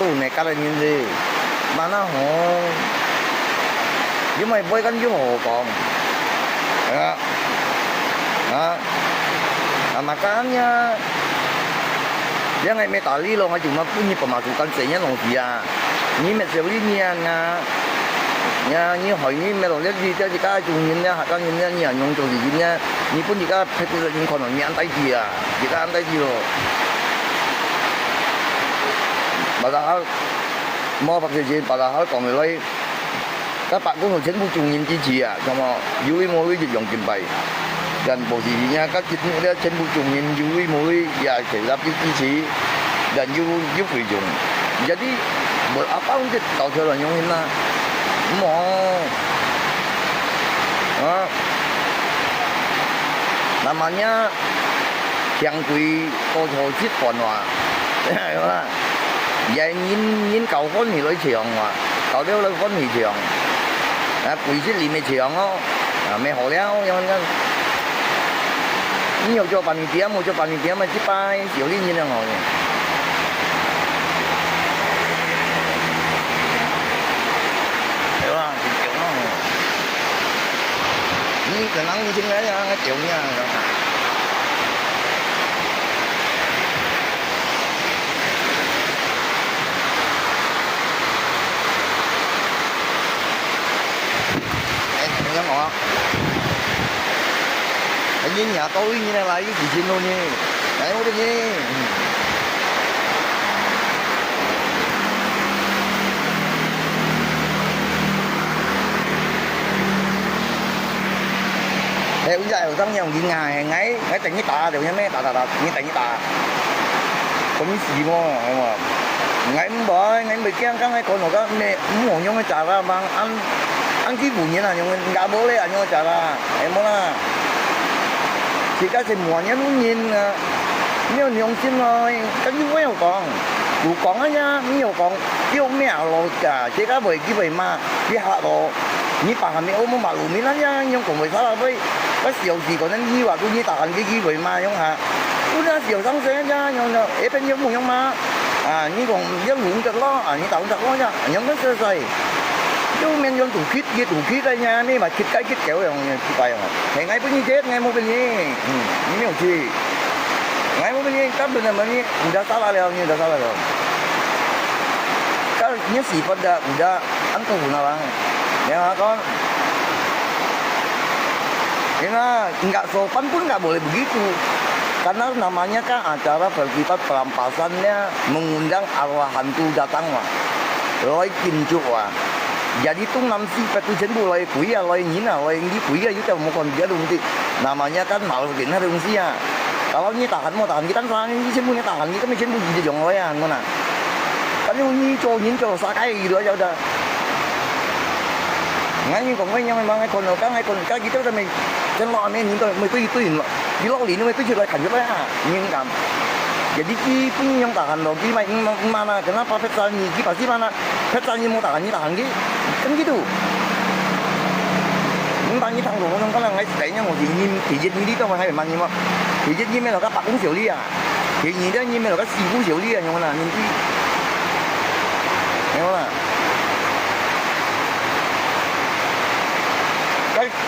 都呢隔了年子，慢慢好，因為背緊要何講，makanya dia ngai metali lo ngai cuma punya pemasukan sehingga dia ni meseli ni ni hỏi ni mẹ rồi gì cho cái chung nhìn nha các nhìn nha ni nhung cho gì nha ni pun jika phép ni còn ni ăn tay gì à jika ăn tay gì rồi padahal mau pakai jeans padahal còn người lấy các bạn cũng chính phủ chung nhìn chi chi à cho mà vui mỗi cái dùng tiền bày dan posisinya kan kita cenderung cungin jui mulai ya kelap di dan you frujung jadi buat apa untuk tahu jalan yang ini mau namanya yang kui cô chít còn hòa vậy nhìn cầu con thì lấy trường mà cầu đeo lấy con thì trường quỷ chít liền mấy trường đó mẹ họ đeo cho nên nhiều cho bạn tiếng một cho bạn tiếng mà chỉ bay kiểu đi như thế nào nhỉ hiểu không kiểu nó như cái nắng như thế này nó kiểu nha em giống ngọt tự nhiên nhà tôi như này lại cái gì xin luôn nha đấy không được nha theo cũng dài trong nhau gì ngày ngay tình với ta đều nha mấy ta như tình với ta có những gì mà ngày ngày bị kia các hai con nó các mẹ muốn nhung cái trả ra bằng ăn cái bún như nào nhung gà bố lấy ăn nhung trả ra em muốn à thì cái gì muốn nhung nhìn nhiều nhung xin rồi cái gì mới còn đủ còn á nha nhiều còn yêu mèo rồi cả chỉ cái bởi cái bởi mà đi hạ rồi như bà hàm mẹ ôm mà lù mi lắm nha nhung cùng với sao là với cái điều gì còn nên nhưว่าtôi như tàn cái bởi mà nhung hả tôi ra điều sáng sáng nha nhung là em bên nhung nhung mà như còn nhung lủng chật lo như tao chật lo nha nhung cái sơ sài chứ men nhung tủ khít đây nha mấy mà khít cái khít kéo rồi chụp bài rồi thì ngay bên như chết ngay một bên như như nhiều chi ngay một bên như các bên là mình udah salah rồi như udah salah rồi cái nhớ gì udah ăn cầu nào bang ya kan ya nggak sopan pun nggak boleh begitu karena namanya kan acara festival perampasannya mengundang arwah hantu datang lah lôi kincu lah jadi tuh nanti petujen boleh kui ya lôi nhìn nào lôi đi kui ya itu mau còn dia dong namanya kan malu gini ada ungsia kalau ini tahan mau tahan kita kan ini sih punya tahan kita macam bunyi jong lôi ya mana kan ini cowok sakai gitu aja udah ngay như còn với nhau mà ngay còn cái gì đó mình chân lọ này những cái mới tôi đi lọ lì nó mới tôi chưa lại cảnh cho đấy nhưng cảm jadi ki punya yang tahan loh ki mana kenapa petani ki pasti mana petani mau tahan ki kan gitu những bạn như thằng đồ nó có là ngay đấy nha một gì nhìn thì dịch như đi đâu mà hay phải mang như mà thì dịch như mấy là các bạn cũng xỉu đi à thì nhìn đó như mấy là các xì cũng xỉu đi à nhưng mà là nhìn ki hiểu không ạ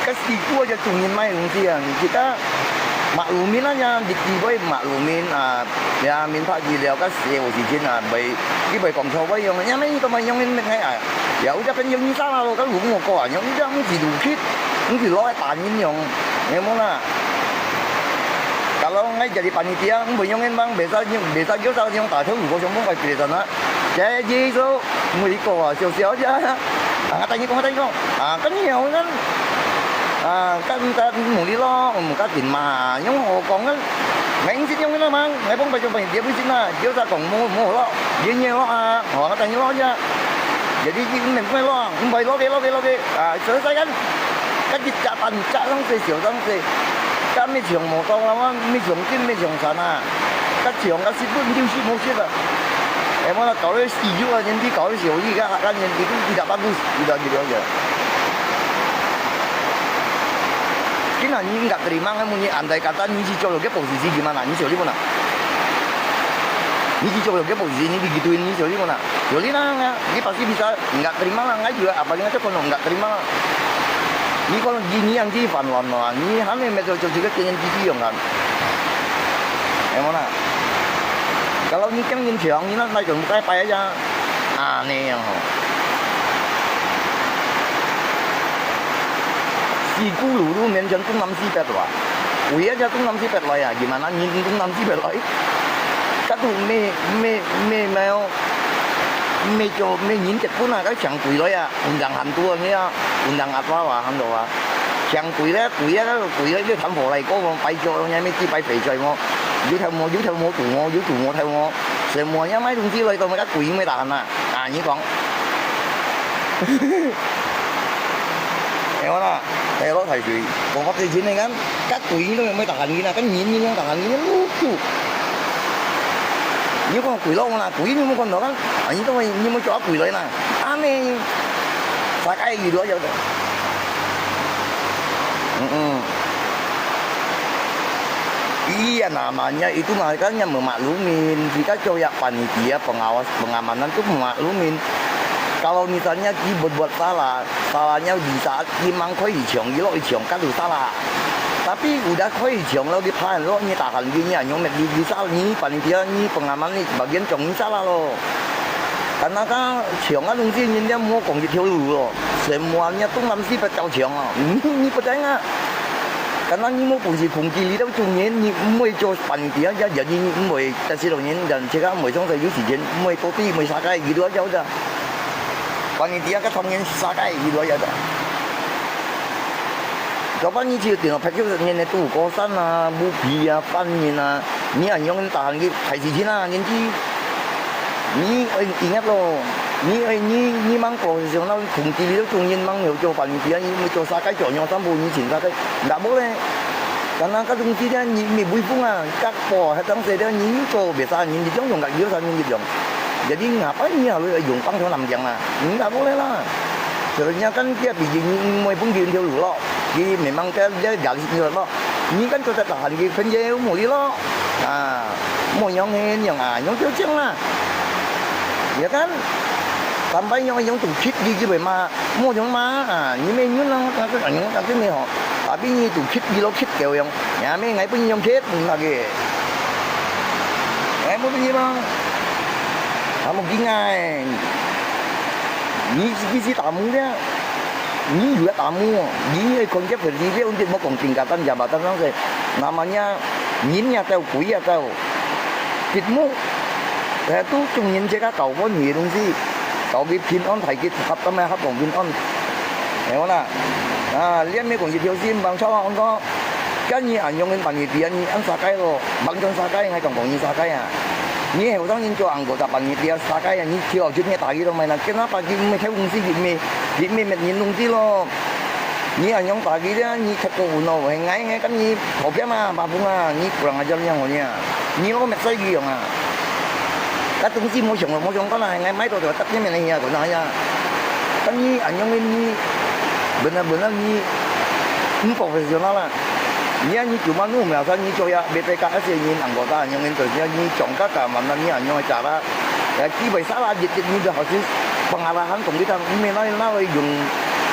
cái gì cua cho chúng nhìn may đúng gì à kita maklumin aja dikiboi maklumin ya minta dilihat kan SEO di sini bayi cái bayi còn thâu với yang mấy cái mà yang này à ya udah kan yang salah lo kan lu mau kok yang udah mesti dukit mesti lo panin yang gimana kalau ngay jadi panitia không yang bang biasa juga yang tak tahu gua cuma phải pilih sana jadi so mau ikut siapa aja katanya kok kan nhiều kan các ta muốn đi lo một cái tiền mà nhưng họ còn á mấy anh xin nhưng nó mang mấy bông bay cho mình tiếp với xin là chiếu ra còn mua lo dễ nhiều lo họ có tiền lo nha jadi mình phải lo không phải lo cái sửa sai cái dịch trả bàn trả lắm thì xỉu lắm thì các mấy trường một con lắm á mấy trường kim mấy trường sản các trường các ship bút tiêu ship một ship à em nói là có cái gì chứ nhân đi có cái xỉu gì cả các nhân đi cũng đi đặt bagus udah gitu aja Kina ini nggak terima kan punya andai kata ini si colo ke posisi gimana ini siapa mana 你做了ke posisi ini digituin ni Joli mana? Joli lah, dia pasti bisa nggak terima lah, nggak juga apalagi itu kalau nggak terima lah. Ni kalau gini yang di fan wan lah, ni hanya meja juga dengan TV yang kan. Mana? Kalau ni kan nhìn trường ni nó lại chuẩn cái bay aja, aneh yang. Si guru mention tu 600 lah. Wih aja tu 600 lah ya, gimana nhìn tu 600 lah? Các tu me cho me nhìn chặt pun lah, cái chẳng quỷ đó ya, undang hantu ni ya, undang apa lah hantu lah. Chẳng quỷ đó cái thằng phổ này có bay cho nha, mấy chi bay phê chơi mo, dưới theo mo tụ mo theo mo, rồi mo nhá mấy đồng chí lại còn mấy các quỷ mấy đàn à, như con. Hiểu không? Theo đó thầy quỷ, còn phát triển này kan, các quỷ nó mới đàn như là cái nhìn như đàn như nó như con quỷ lâu là quỷ như con đó kan, anh itu như mau cho quỷ lại nè, aneh, sakai gitu aja udah. Iya namanya itu makanya memaklumin. Jika coyak panitia pengawas pengamanan itu memaklumin. Kalau misalnya Ki berbuat salah, salahnya di saat Ki mang koi chong, lo chong kan salah. Tapi udah koi chong lo dipahan lo ni tahan gini nyong di salah ni panitia ni pengaman ni bagian chong ni salah lo. Karena kan chong kan东西人家摸讲一条路咯，semuanya tuh mesti berjauh chong啊，你percaya nggak? Karena ni mau fungsi ni đâu chung ni mới cho panitia aja jadi mới kasih lo ni dan jika mới trong thời gian thời gian mới kopi mới sakai gitu aja udah. Panitia kan thongin sakai gitu aja udah. Kapan ni chỉ tiền phải kêu nhân này tu kosan à, bu pi à, pan ni à, ni anh用tahan cái phải gì chứ na, nhân chi, ni ingat lo, ni mang profesional fungsi ni đâu chung nhân mang hiểu cho panitia ni mới cho sakai cho nhau sambu ni chỉnh sakai, nggak boleh. Karena kan fungsi dia ni bui bunga, các po hay tăng saya ni cho biasa ni jangan dùng gak biasa ni dùng. Jadi ngapain ni harus dùng pang cho làm jangan, nggak boleh lah. Sebenarnya kan dia bikin mau pun dia dulu lo. Thì memang dia garis như lo. Ni kan cho tahan cái phân dễ một đi lo. Mau nhong hen nhong nhong tiêu chân lah. Ya kan? Sampai nyong tu kit gitu mà mau nhong ma ni mấy nhung lah cái này họ. Tapi ni tu kit gitu kit kêu yang. Ya mấy ngày pun nhong kit lagi. Em muốn gì bang? Một cái ngày ni tamu dia. Ni juga tamu, ni konsep berdiri untuk mau tingkatan jabatan langsung. Namanya nyinnya tahu kui tahu. Kitmu, itu chung nyin je các cậu có nhiều东西. Cậu bị pin on thầy kit hợp tâm hợp đồng pin on. Hiểu không? Liên mấy con gì thiếu sim bằng cho ông có. Cái gì anh dùng cái bằng gì tiền anh sakai lo, bằng trong sakai hay còn gì sakai à? Ni hiểu rằng nhìn cho anh có tập bằng gì tiền sakai à? Ni thiếu chút nghe tại đâu mà là cái nó phải cái mấy theo công ty gì mình nhìn đông tí lo, ni anh nhong tại cái đó ni thật cổ nó hay ngay cái ni hộp cái mà bà cũng ni kurang ajar yang hồ nha, ni nó mệt say gì à? Cái东西mỗi chồng có là ngay mấy rồi tắt cái mình này rồi nói nha, cái ni anh nhong ni benar ni profesional lah. Ni cuma nu merasa ni coya BPKS ni anggota yang internya ni congkak keamanan ni yang cara ya tiba salah jadi ni dah harus pengarahan kita mengenai dùng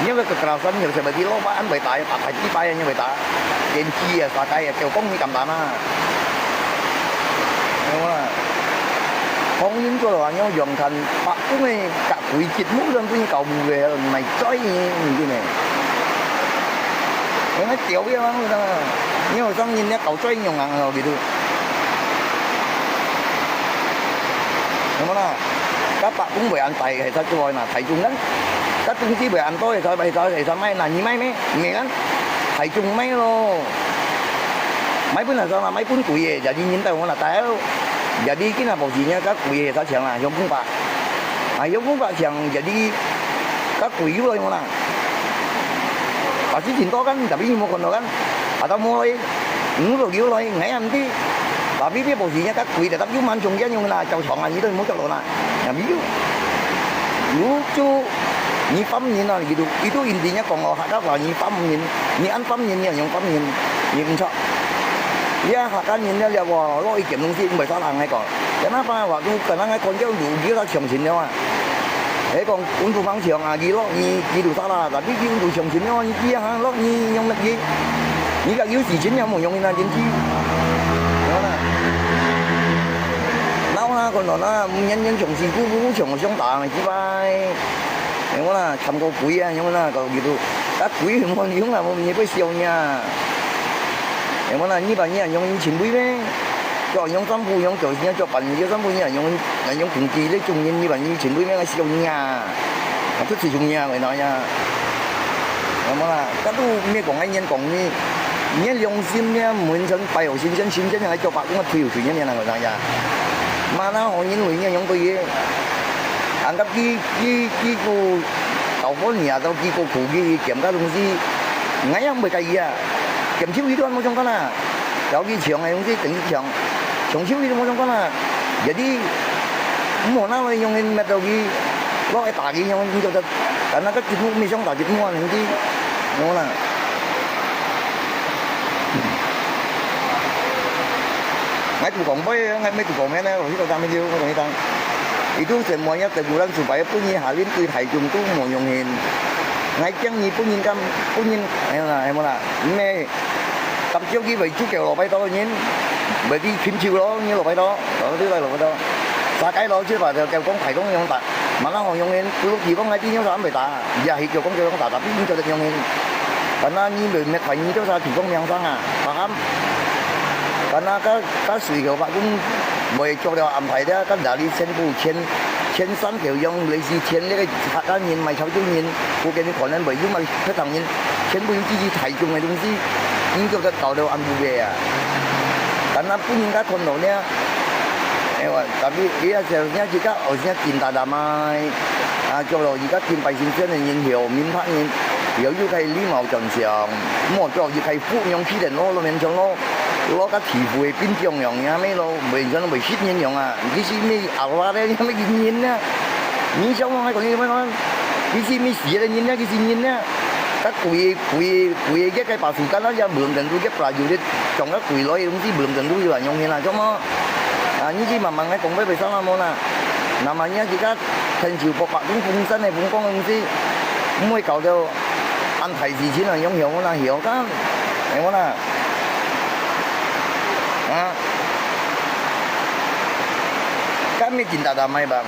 những cái kekerasan như seperti lo anh bày tại tại chỉ bay như bày tại trên kia sakai kêu công như cầm đàn đúng không? Không những cho là nhau dùng thành bạc cũng này cả quỷ chít mũi lên cái cầu về mày trói như thế này. Nó tiểu cái lắm rồi đó. Nhưng mà xong nhìn nó cầu trói nhiều ngàn rồi gitu. Đúng không nào? Các bạn cũng về ăn tay hay sao cho là thầy chung đấy. Các trung sĩ về ăn tôi thì sao may là như mấy mẹ lắm. Thầy chung mấy lô. Mấy bữa là sao là mấy bún quỷ về giờ đi nhìn tao là téo. Giờ đi cái nào bộ gì nha các quỷ về sao chẳng là giống cũng bạc. Giống cũng bạc chẳng giờ đi các quỷ rồi mà là. Bà chỉ nhìn to kan tapi mua con đó kan. Atau mulai ngủ rồi lại ngày ăn đi. Bà biết bộ gì nha các quỷ để tập giúp man chung cái nhưng là chầu chọn là như tôi muốn cho rồi là. Ya ví dụ lucu ni pam ni lah gitu. Itu intinya kalau hak apa ni pam ni an pam ni yang pam ni không sao. Ya hak kan ni dia wah lo ikem东西 không phải sao làm ngay còn. Kenapa waktu karena konjol dulu kita sini mah. Còn untuk phang trường gì lo gì đủ sao là tapi cái untuk trường chính nó kia ha lo như nhung gì như là yếu gì chính nhau một nhung là chính chi đó là lâu ha còn nó nhân trường gì cũng trường trong tà này chứ vai nhưng mà thầm câu quý nhưng mà câu gì đâu các quý thì muốn giống là một như cái siêu nha nhưng mà như vậy nha nhung chính quý đấy cho những sản phụ những kiểu như cho bệnh như sản phụ như là những cùng kỳ đấy chung như vậy như chuyện với mấy sử dụng nhà thức sử dụng nhà người nói nha mà là các tu mấy còn anh nhân còn như nhớ用心nha muốn chân bài học xin chân là cho bạn cũng là thiếu chuyện như này người nói nha mà nó họ những người như những tôi gì anh cấp cái cô tàu phố nhà tàu cái cô cụ cái kiểm các đồng chí ngay không bị cái gì à kiểm chiếu ý đoan một trong cái là 여기 지역에 용지 등지형 정치우기도 뭐 정도나 jadi mau nào用cái metode lo cái tagi yang chúng ta karena cái chúng mình trong tagi chúng mình thì nó là ngay tụ cộng với ngay mấy tụ cộng này rồi chúng ta làm nhiều rồi ta itu semuanya teguran supaya punya halin cứ thầy chúng tu mau dùng hình ngay chẳng như punya là em là mẹ tập trước cái vị chú kèo lò bay to nhén bởi vì phim chiều đó như lò bay đó thứ đây lò bay đó xa cái đó chứ mà kèo con thầy con không tạ mà nó còn dùng lên lúc gì có ngay tiếng nhau sao bị tạ giờ hiện giờ con kèo con tạ tập biết cho được dùng lên còn nó như người mẹ thầy như thế sao thì con miệng sang à mà không còn nó cái sự kiểu bạn cũng mời cho được âm thầy đó các đại lý sen phụ trên sân kiểu dùng lấy gì trên cái cá nhìn mày cháu chú nhìn cô cái còn nên bởi vì mà cái thằng nhìn trên phụ chỉ thầy chung này đúng gì nhưng cho cái tàu đâu ăn bù về à karena punya cái con đồ nha tapi dia seharusnya jika harusnya cinta damai cho rồi jika tìm bài xin chân này nhìn hiểu minh phát nhìn hiểu như thầy lý mạo trần sàng mua cho như thầy phụ nhung khi đến nó mình cho nó cái thị phụ bên trong nhung nha mấy lo mình cho nó bị shit nhìn nhung à cái gì mi ảo đấy mấy cái nhìn nha nhìn xong hay còn như mấy nói cái gì mi xì đấy nhìn nha cái gì nhìn nha các quỷ cái bà phụ cái nó ra bường gần tôi cái là dù đi trong các quỷ nói đúng gì bường gần tôi là nhung như là cho nó như gì mà ngay cùng với về sau là nè nằm mà nhá chỉ các thành chiều bọc bạc cũng phun sân này phun con không gì mới cầu đâu ăn thầy gì chứ là nhung hiểu là hiểu các em có là cái mấy chuyện ta mai bang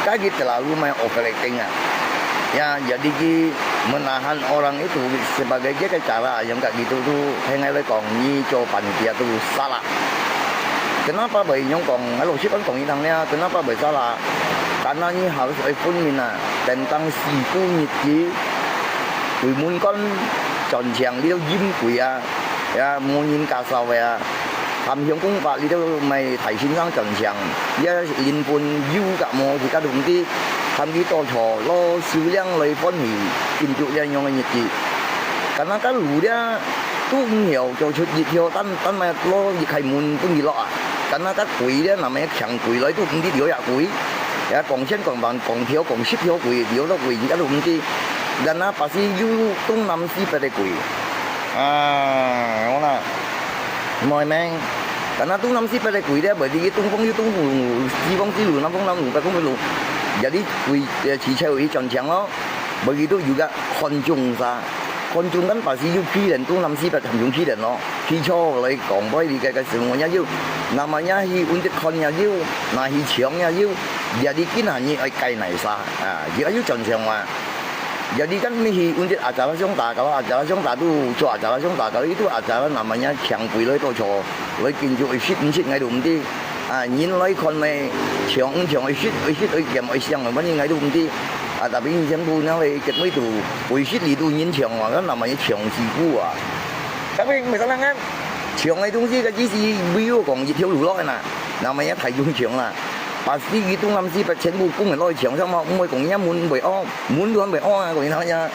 cái gì terlalu main operating à ya jadi menahan orang itu sebagai cái cara yang kayak gitu tuh hengai còn như cho panitia tuh salah. Kenapa bởi những còn ở lối ship vẫn còn như thằng nha kenapa bởi sao là karena ini harus ekonomi tentang siku nyiti kui mun con tròn chàng đi đâu dìm quỷ ya mua nhìn cả sao vậy tham hiểm cũng vậy đi đâu mày thầy xin sang tròn chàng ya liên quân du cả mò thì các đồng chí tham đi to trò lo siêu量lấy phân hủy kinh trụ ra nhau nhật gì karena cái lũ dia tu không hiểu cho chút gì theo tan mà lo gì khai mun cũng gì lo karena các quỷ dia nằm chẳng quỷ lấy tu cũng đi điều ya quỷ ya còn trên còn bằng còn thiếu còn ship thiếu quỷ điều đó quỷ các đồng chí dan pasti you tung nam si pada quỷ ngon là mời mang karena tung nam si pada quỷ dia bởi vì tung phong si phong si lù nam phong nam lù ta cũng phải lù jadi quỷ chỉ cewek tròn trắng đó begitu juga konjung kan pasti you khi dan tung nam si pada konjung khi dan nó khi cho lại còn bởi vì cái semuanya you namanya hi untuk konnya you nah hi chiongnya you jadi kina ni kai này sa jika you tròn trắng mà jadi kan ini untuk acara Songta kalau acara Songta tu cho acara Songta kalau itu acara namanya Chiang Pui lối to cho lối kinh doanh shit ngay đúng đi nhìn lối con này Chiang shit kiếm xiang là vẫn ngay đúng đi tapi nhìn xem tu nó lại kết mấy tu shit đi tu nhìn Chiang mà cái namanya Chiang Sĩ Cú các bạn sao năng á Chiang này đúng gì cái gì video còn gì thiếu đủ lối nè namanya thầy dùng Chiang là pasti gitu ngam si pet bu cũng lôi chiang sama mới cũng nhá muốn luôn bởi của nó nha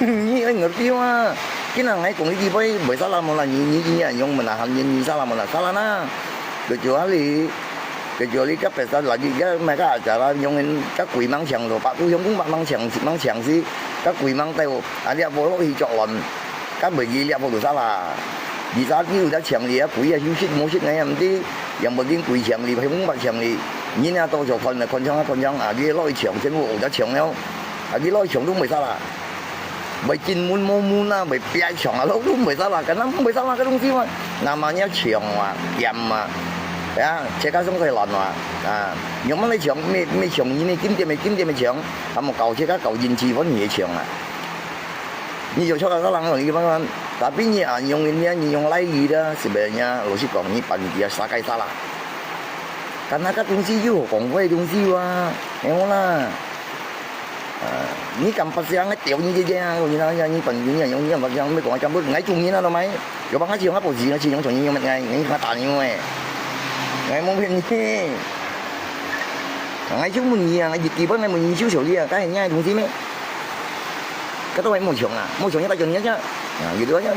như anh ngerti mà cái nào ngay cũng gì bởi sao làm là như nhưng mình là hành nhìn sao làm là sao là na kecuali các pesta lagi ya mereka acara yang các quỷ mang chẳng rồi bạn tôi cũng bạn mang chẳng gì các quỷ mang teo dia boleh hijau lon các bởi vì dia boleh salah di saat ini udah chẳng dia quỷ ya shit mau shit ngay em đi yang penting quy場你係冇乜場你，你呢多咗困啊，你攞去場政府澳咗場了，啊你攞去場都冇啥啦，咪進門冇門啦，咪別場啊都冇啥啦，咁樣冇啥啦個東西嘛，那麼你場啊鹽啊，啊，車家送佢爛啊，啊，用乜你場咩場你檢點咪場，咁我舊車家舊現次揾嘢場啊。你就出來個人容易幫，tapi你啊用你用lagi dah sebenarnya老實講你panitia sakai salah. Karena kan fungsi you kongkoi fungsi wah, emang lah. Ni kampas yang cái tiểu như thế nha, như thế như phần như này như vậy như mấy con trong bước ngay chung như nó đâu mấy, rồi bằng cái chiều ngáp bộ gì nó chỉ giống chuẩn như một ngày, ngay khá tàn như vậy, ngày mong hiện như ngay chúng mình gì ngày dịp kỳ bữa nay mình chiếu sổ đi à, cái này nhai đúng gì mấy. Cái đó phải môi trường như ta chuẩn nhất chứ, gì đó nhá.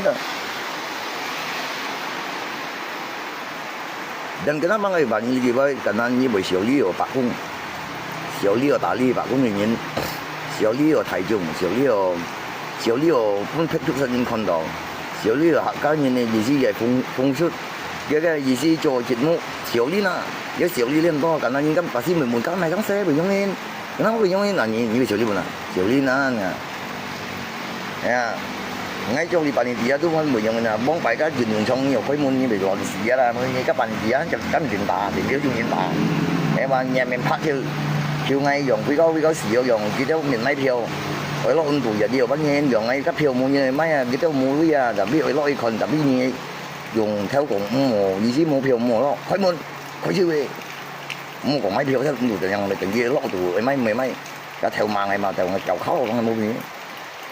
Dan kenapa nggak banyak lagi baik? Karena ini buat小李有把控，小李有打理把控原因，小李有台中，小李有分配出身看到，小李有客家人的意思係風出，嘅個意思做節目，小李呢有小李咁多，karena ini kan pasti memudahkan macam saya begini, kenapa begini? Nah ini小李mana? 小李呢？呀，ngay trong thì panitia tu kan banyak na bong pai ka jun yung chong yo koi mun ni be lo si ya la mun ka panitia cham kan jun ta thì nếu jun ta em mà nhà mình phát chiều ngay dùng quý có sử dụng cái đó mình mấy phiếu ở lo ôn tụ giờ điều bắt nhiên dùng ngay các phiếu mua như mấy cái đó mua với à đặc biệt ở lo còn đặc biệt như dùng theo cũng mua gì chứ mua phiếu mua lo koi mun koi chưa về mua còn mấy phiếu theo tụ tự nhiên là tự nhiên lo tụ mấy cái theo màng này mà theo chậu khó không mua gì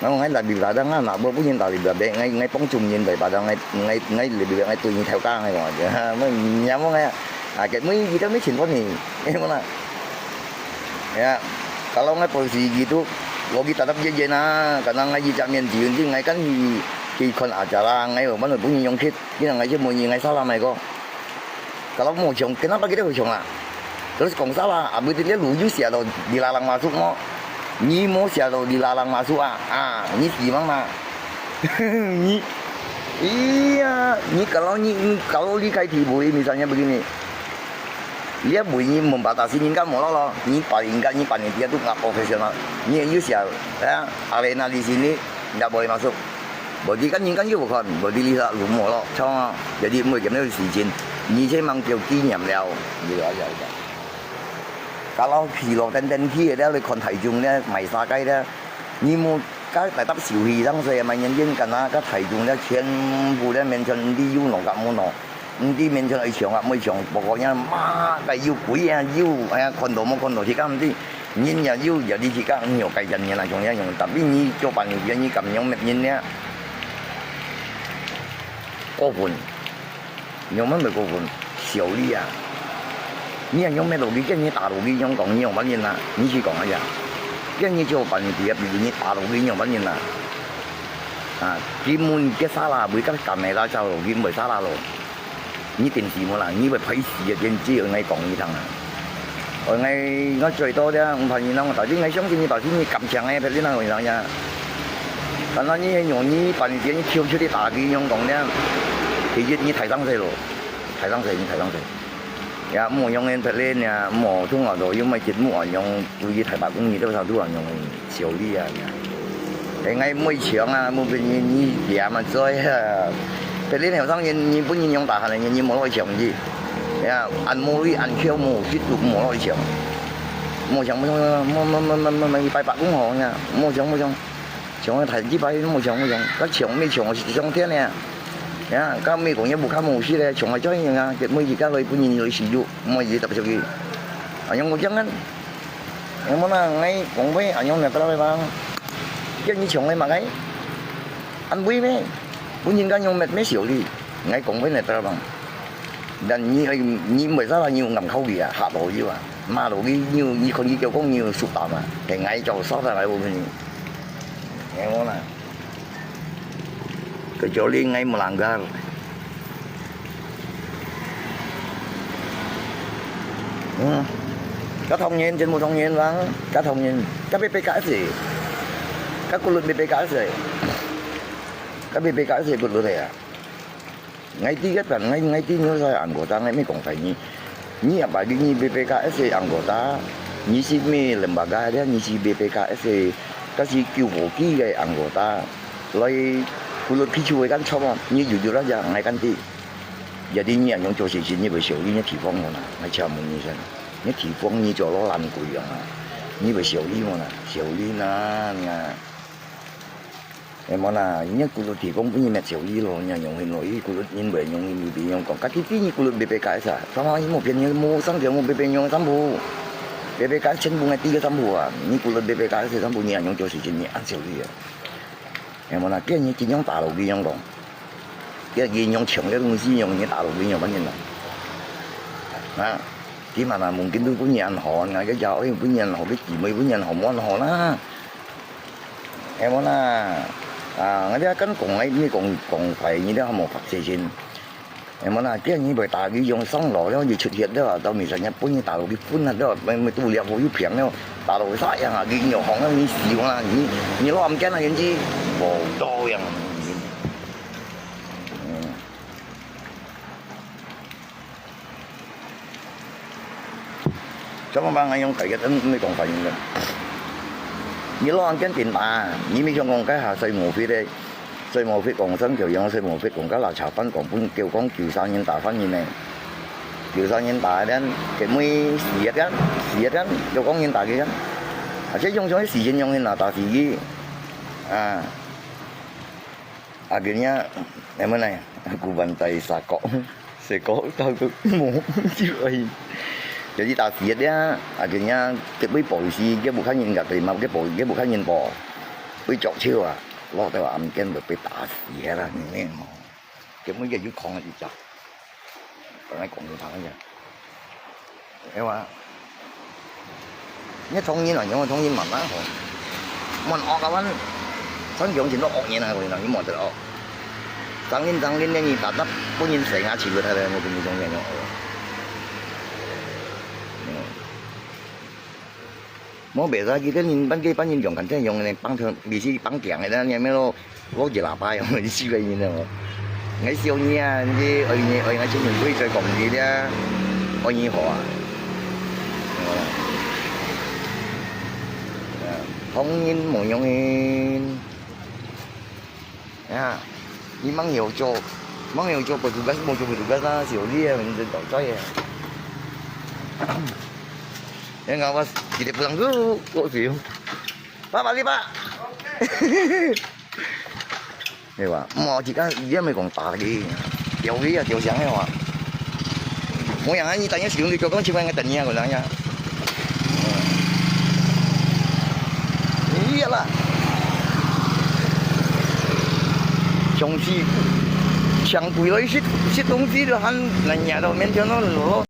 nó ngay là bị bà đang nào bố nhiên tạo bị bé ngay bóng trùng nhìn vậy bà đang ngay bị ngay tụi nhìn theo ca này rồi mới nhắm ngay cái mấy gì đó mấy chuyện có gì em nói ya kalau ngay posisi gitu logi tetap je na karena ngay di jaminan di ngay kan di kon acara ngay ở mana punya yang kit ini ngay je mau ngay salah mai kok kalau mau chong kenapa kita mau chong lah terus kalau salah abis itu dia lucu sih atau dilarang masuk mau ni mau siapa dilarang masuk ni gimana? Ni iya, ni kalau di kai tibui misalnya begini, dia bunyi membatasi ni kan mau lo, ni paling kan ni panitia tu nggak profesional, ni you siapa? Ya, arena di sini nggak boleh masuk. Berarti kan ni kan you bukan, berarti lihat lu mau lo, cuma jadi mau gimana di sini, ni saya mang kêu kinh nghiệm了, gitu aja udah. Kalau疲勞等啲嘢咧，你看體重咧，賣沙雞咧，你冇加大粒小氣生勢咪人應緊啊！加體重咧，全部咧面上啲腰攞夾冇攞，啲面上係長啊，冇長，不過人媽嘅腰攰啊腰，係啊，看到冇看到，而家唔知，人又腰有啲而家又計人嘅啦，仲有一樣，特別你做辦嘢你咁樣乜嘢咧，過分，用乜咪過分，小啲啊！你用咩邏輯？跟你大邏輯用講，你用乜嘢啦？你去講一下。跟你做辦事啊，比你大邏輯用乜嘢啦？基本嘅沙拉會跟撳嚟啦，就邏輯唔係沙拉咯。你電視冇啦，你會批示嘅電視我講呢層啊。我最多啫，我發現啦，我頭先我相信你頭先你撳牆嘅，譬如呢個樣嘢。但係你用你辦事你跳出啲大嘅用講咧，其實你提升勢咯，提升勢。Ya mau yang lain ya mau tu ngah tu, yang macam mau yang pergi Thai Bak Kong ni tu satu yang小李啊，ngay每場啊，冇俾你點啊，所以譬如你後生你本人用大行你冇攞去場啫，呀按摩按橋冇接觸冇攞去場，冇場拜白公行呀，冇場場去提子拜冇場，個場咩場係上天呀。Ya, kami cũng như bukan kamu sih deh, cuma coy yang kita jika lo punya nilai siu, mau jadi tapi lagi. Anyong jangan, yang mana ngay cũng với anyong này tao bang, cái như chồng này mà ngay, anh quý mấy, punya cái anyong mệt mấy xỉu đi, ngay cũng với này tao bang. Dan như bây giờ là nhiều ngầm khâu gì à, hạ đồ gì à, mà đồ cái như con như kiểu có nhiều sụp tạm à, thì ngay cho sót ra lại bộ phim, nghe không nào? Kecuali ngay melanggar. Các thông nhiên trên một thông nhiên vắng, các thông nhiên, các BPKS gì, các quân luật BPKS gì, các BPKS gì quân luật này à? ngay tí cái phần ngay tí nữa thôi anggota ngay mấy còn phải ni apa ni BPKS anggota ni si me lembaga dia ni si BPKS kasih hoki ke anggota lai kulit picu kan coba ni jujur aja ngai kan ti jadi ni yang做事情你会小力你地方我啦ngai cha mun ni san你地方你做攞爛鬼啊你會小力我啦小力啦你啊em nói là nhất của thì cũng như mẹ xỉu đi rồi nhà dùng hình nổi của nhìn về dùng hình bị dùng còn các cái như của BPK sao sao mà một bên như mua sang kiểu một bên dùng sắm bù BPK chân bù ngay tí cái sắm bù à như của BPK thì sắm bù nhà dùng cho sự chuyện ăn xỉu đi à em nói là cái như chỉ dùng đại lục đi dùng đồng cái gì dùng trưởng cái东西dùng như đại lục đi dùng bao nhiêu à chỉ mà là mungkin tôi punya ăn họ ngay cái giàu ấy punya ăn họ cái gì mới punya ăn họ muốn ăn họ na em nói là người ta cần cùng ấy như cùng phải như đó một phát triển em nói là cái như vậy ta cái dùng xong rồi đó như xuất hiện đó tao mình sẽ nhập bốn như tạo cái phun là đó mình tu luyện vô phiền đó tạo cái sai à cái nhiều hàng nó như xíu là như lo làm cái này cái gì bộ đo yang cho mà bạn dùng cái mới còn phải như như lo ăn cái tiền bà, như mấy trong con cái hà xây mù phi đây, xây mù phi còn sống kiểu giống xây mù phi còn cái là炒粉còn cũng kêu con chiều sang nhân tài phân như này, chiều sang nhân tài đến cái mấy xịt á, cho con nhân tài kia á, chứ dùng cái xịt dùng nhân là tài xịt akhirnya em này, aku bantai seko tao cứ mau chịu jadi target dia akhirnya cái polisi cái bukan nhìn gặp thì mà cái bukan nhìn bò với chọc chiêu à lo tới âm kiến được bị打死啦你呢cái mấy cái con là gì chọc còn ai còn người thằng vậy em à nhất thông nhiên là những thông nhiên mà má hồ mình ọt các anh sáng dụng thì nó ọt như này rồi những món từ ọt sáng lên như ta đắp có nhìn xảy ra chỉ được hay là một cái gì trong nhà nhỏ mỗi bề ra kia nhìn bán nhìn dùng cảnh thế dùng này bán thường bị si bán kẹng này đó nghe mấy lô có gì là bay không đi siêu như nào ngay siêu nha đi ở ngay trên miền quê trời còn gì đó ở như họ không nhìn một nhóm hình à đi mang nhiều cho bởi vì cái một chỗ bị cái ra siêu đi mình đừng đổ chơi ya nggak pas jadi pulang dulu kok view pak balik pak ini pak mau jika dia mới còn tả lagi kiểu gì à kiểu sáng này mà mỗi yang anh tanya sử dụng đi cho con chim anh tình nha của nó nha iya lah trong khi chẳng quý lấy shit東西都很人家都免cho nó lỗ